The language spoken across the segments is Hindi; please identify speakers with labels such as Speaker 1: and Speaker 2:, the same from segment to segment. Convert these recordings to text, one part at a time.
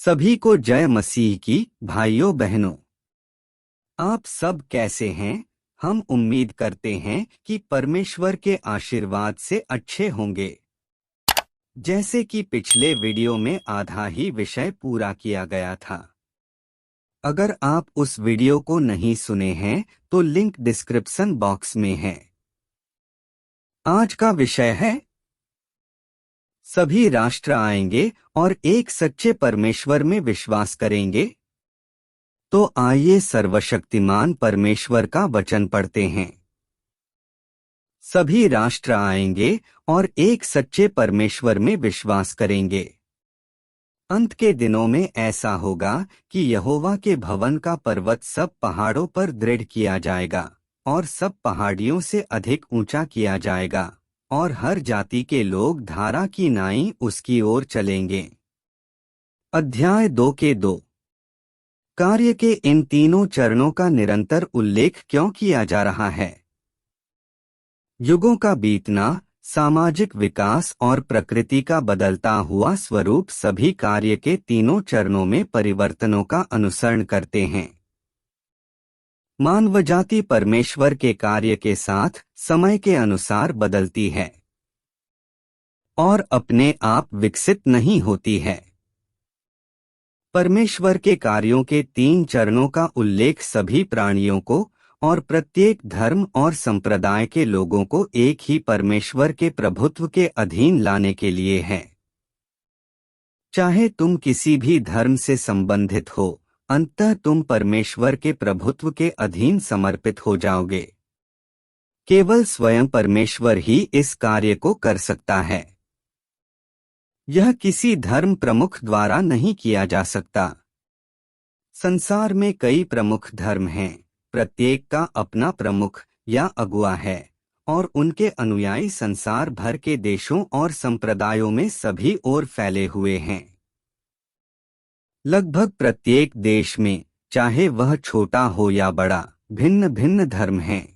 Speaker 1: सभी को जय मसीह की। भाइयों बहनों, आप सब कैसे हैं? हम उम्मीद करते हैं कि परमेश्वर के आशीर्वाद से अच्छे होंगे। जैसे कि पिछले वीडियो में आधा ही विषय पूरा किया गया था। अगर आप उस वीडियो को नहीं सुने हैं तो लिंक डिस्क्रिप्शन बॉक्स में है। आज का विषय है सभी राष्ट्र आएंगे और एक सच्चे परमेश्वर में विश्वास करेंगे। तो आइए सर्वशक्तिमान परमेश्वर का वचन पढ़ते हैं। सभी राष्ट्र आएंगे और एक सच्चे परमेश्वर में विश्वास करेंगे। अंत के दिनों में ऐसा होगा कि यहोवा के भवन का पर्वत सब पहाड़ों पर दृढ़ किया जाएगा और सब पहाड़ियों से अधिक ऊंचा किया जाएगा, और हर जाति के लोग धारा की नाई उसकी ओर चलेंगे। अध्याय 2 के 2। कार्य के इन तीनों चरणों का निरंतर उल्लेख क्यों किया जा रहा है? युगों का बीतना, सामाजिक विकास और प्रकृति का बदलता हुआ स्वरूप सभी कार्य के तीनों चरणों में परिवर्तनों का अनुसरण करते हैं। मानवजाति परमेश्वर के कार्य के साथ समय के अनुसार बदलती है और अपने आप विकसित नहीं होती है। परमेश्वर के कार्यों के 3 चरणों का उल्लेख सभी प्राणियों को और प्रत्येक धर्म और संप्रदाय के लोगों को एक ही परमेश्वर के प्रभुत्व के अधीन लाने के लिए है। चाहे तुम किसी भी धर्म से संबंधित हो, अंततः तुम परमेश्वर के प्रभुत्व के अधीन समर्पित हो जाओगे। केवल स्वयं परमेश्वर ही इस कार्य को कर सकता है। यह किसी धर्म प्रमुख द्वारा नहीं किया जा सकता। संसार में कई प्रमुख धर्म हैं, प्रत्येक का अपना प्रमुख या अगुआ है, और उनके अनुयायी संसार भर के देशों और संप्रदायों में सभी ओर फैले हुए हैं। लगभग प्रत्येक देश में, चाहे वह छोटा हो या बड़ा, भिन्न भिन्न धर्म हैं।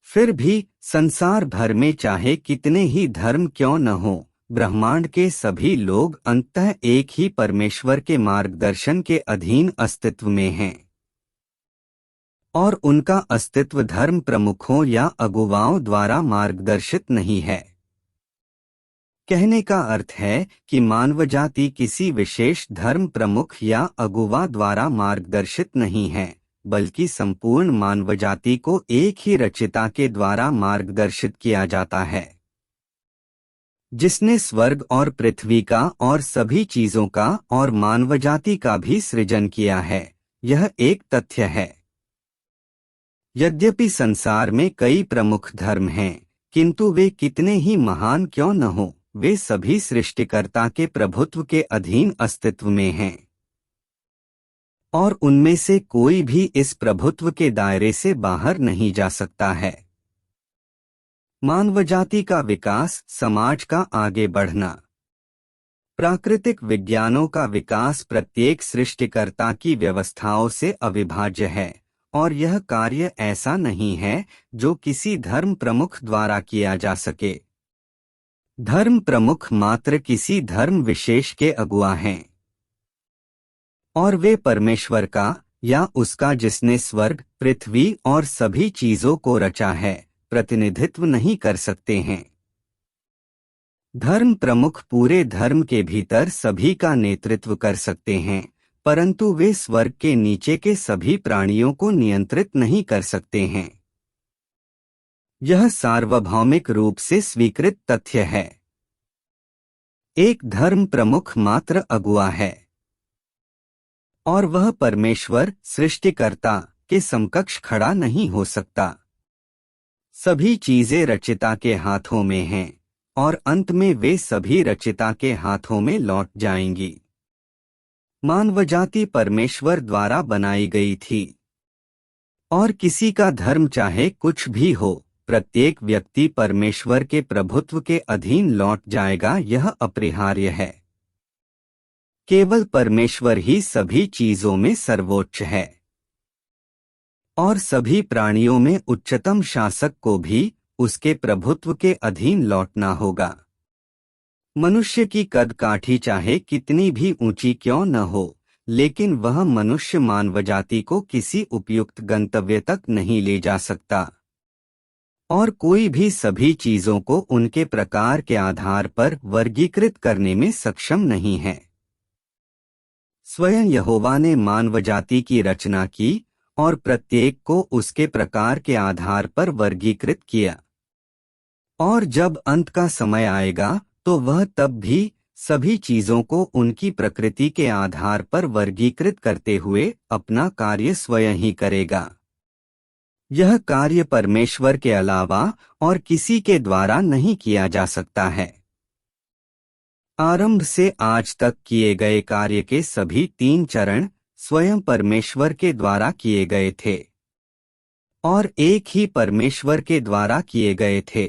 Speaker 1: फिर भी संसार भर में चाहे कितने ही धर्म क्यों न हो, ब्रह्मांड के सभी लोग अंततः एक ही परमेश्वर के मार्गदर्शन के अधीन अस्तित्व में हैं, और उनका अस्तित्व धर्म प्रमुखों या अगुवाओं द्वारा मार्गदर्शित नहीं है। कहने का अर्थ है कि मानवजाति किसी विशेष धर्म प्रमुख या अगुवा द्वारा मार्गदर्शित नहीं है, बल्कि संपूर्ण मानवजाति को एक ही रचिता के द्वारा मार्गदर्शित किया जाता है, जिसने स्वर्ग और पृथ्वी का और सभी चीजों का और मानवजाति का भी सृजन किया है। यह एक तथ्य है। यद्यपि संसार में कई प्रमुख धर्म हैं, किंतु वे कितने ही महान क्यों न हो, वे सभी सृष्टिकर्ता के प्रभुत्व के अधीन अस्तित्व में हैं, और उनमें से कोई भी इस प्रभुत्व के दायरे से बाहर नहीं जा सकता है। मानवजाति का विकास, समाज का आगे बढ़ना, प्राकृतिक विज्ञानों का विकास प्रत्येक सृष्टिकर्ता की व्यवस्थाओं से अविभाज्य है, और यह कार्य ऐसा नहीं है जो किसी धर्म प्रमुख द्वारा किया जा सके। धर्म प्रमुख मात्र किसी धर्म विशेष के अगुआ हैं, और वे परमेश्वर का या उसका जिसने स्वर्ग, पृथ्वी और सभी चीजों को रचा है, प्रतिनिधित्व नहीं कर सकते हैं। धर्म प्रमुख पूरे धर्म के भीतर सभी का नेतृत्व कर सकते हैं, परंतु वे स्वर्ग के नीचे के सभी प्राणियों को नियंत्रित नहीं कर सकते हैं। यह सार्वभौमिक रूप से स्वीकृत तथ्य है। एक धर्म प्रमुख मात्र अगुआ है, और वह परमेश्वर, सृष्टिकर्ता के समकक्ष खड़ा नहीं हो सकता। सभी चीजें रचिता के हाथों में हैं, और अंत में वे सभी रचिता के हाथों में लौट जाएंगी। मानवजाति परमेश्वर द्वारा बनाई गई थी, और किसी का धर्म चाहे कुछ भी हो, प्रत्येक व्यक्ति परमेश्वर के प्रभुत्व के अधीन लौट जाएगा। यह अपरिहार्य है। केवल परमेश्वर ही सभी चीजों में सर्वोच्च है, और सभी प्राणियों में उच्चतम शासक को भी उसके प्रभुत्व के अधीन लौटना होगा। मनुष्य की कद काठी चाहे कितनी भी ऊंची क्यों न हो, लेकिन वह मनुष्य मानवजाति को किसी उपयुक्त गंतव्य तक नहीं ले जा सकता। और कोई भी सभी चीजों को उनके प्रकार के आधार पर वर्गीकृत करने में सक्षम नहीं है। स्वयं यहोवा ने मानवजाति की रचना की और प्रत्येक को उसके प्रकार के आधार पर वर्गीकृत किया। और जब अंत का समय आएगा तो वह तब भी सभी चीजों को उनकी प्रकृति के आधार पर वर्गीकृत करते हुए अपना कार्य स्वयं ही करेगा। यह कार्य परमेश्वर के अलावा और किसी के द्वारा नहीं किया जा सकता है। आरंभ से आज तक किए गए कार्य के सभी 3 चरण स्वयं परमेश्वर के द्वारा किए गए थे और एक ही परमेश्वर के द्वारा किए गए थे।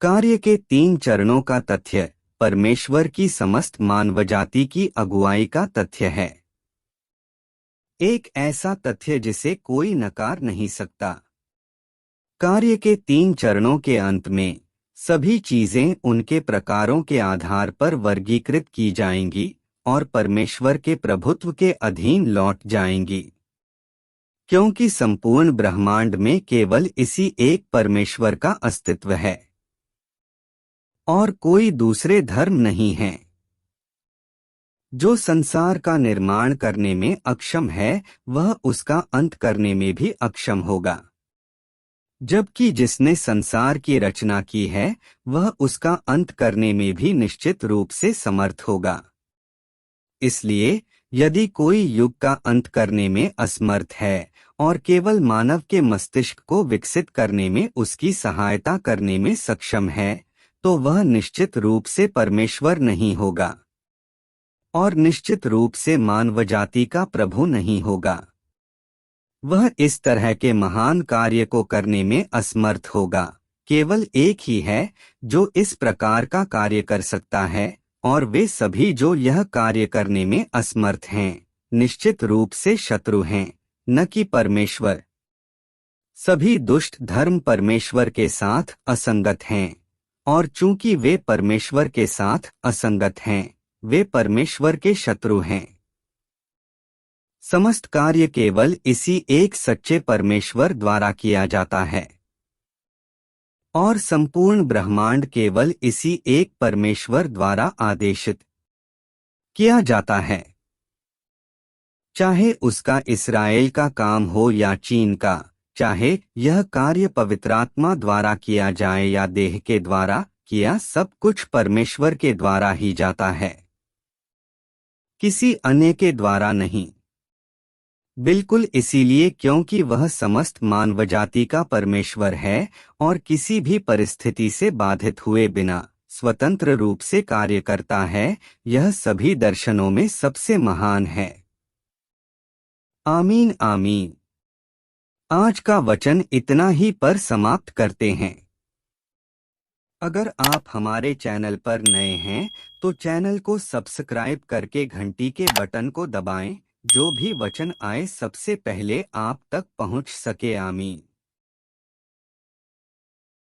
Speaker 1: कार्य के 3 चरणों का तथ्य परमेश्वर की समस्त मानवजाति की अगुवाई का तथ्य है। एक ऐसा तथ्य जिसे कोई नकार नहीं सकता। कार्य के 3 चरणों के अंत में सभी चीजें उनके प्रकारों के आधार पर वर्गीकृत की जाएंगी और परमेश्वर के प्रभुत्व के अधीन लौट जाएंगी, क्योंकि संपूर्ण ब्रह्मांड में केवल इसी एक परमेश्वर का अस्तित्व है और कोई दूसरे धर्म नहीं है। जो संसार का निर्माण करने में अक्षम है वह उसका अंत करने में भी अक्षम होगा, जबकि जिसने संसार की रचना की है वह उसका अंत करने में भी निश्चित रूप से समर्थ होगा। इसलिए यदि कोई युग का अंत करने में असमर्थ है और केवल मानव के मस्तिष्क को विकसित करने में उसकी सहायता करने में सक्षम है, तो वह निश्चित रूप से परमेश्वर नहीं होगा और निश्चित रूप से मानवजाति का प्रभु नहीं होगा। वह इस तरह के महान कार्य को करने में असमर्थ होगा। केवल एक ही है जो इस प्रकार का कार्य कर सकता है, और वे सभी जो यह कार्य करने में असमर्थ हैं, निश्चित रूप से शत्रु हैं, न कि परमेश्वर। सभी दुष्ट धर्म परमेश्वर के साथ असंगत हैं, और चूंकि वे परमेश्वर के साथ असंगत हैं, वे परमेश्वर के शत्रु हैं। समस्त कार्य केवल इसी एक सच्चे परमेश्वर द्वारा किया जाता है और संपूर्ण ब्रह्मांड केवल इसी एक परमेश्वर द्वारा आदेशित किया जाता है। चाहे उसका इस्राएल का काम हो या चीन का, चाहे यह कार्य पवित्रात्मा द्वारा किया जाए या देह के द्वारा किया, सब कुछ परमेश्वर के द्वारा ही जाता है, किसी अन्य के द्वारा नहीं। बिल्कुल इसीलिए क्योंकि वह समस्त मानवजाति का परमेश्वर है और किसी भी परिस्थिति से बाधित हुए बिना स्वतंत्र रूप से कार्य करता है, यह सभी दर्शनों में सबसे महान है। आमीन आमीन। आज का वचन इतना ही पर समाप्त करते हैं। अगर आप हमारे चैनल पर नए हैं तो चैनल को सब्सक्राइब करके घंटी के बटन को दबाएं, जो भी वचन आए सबसे पहले आप तक पहुंच सके। आमीन।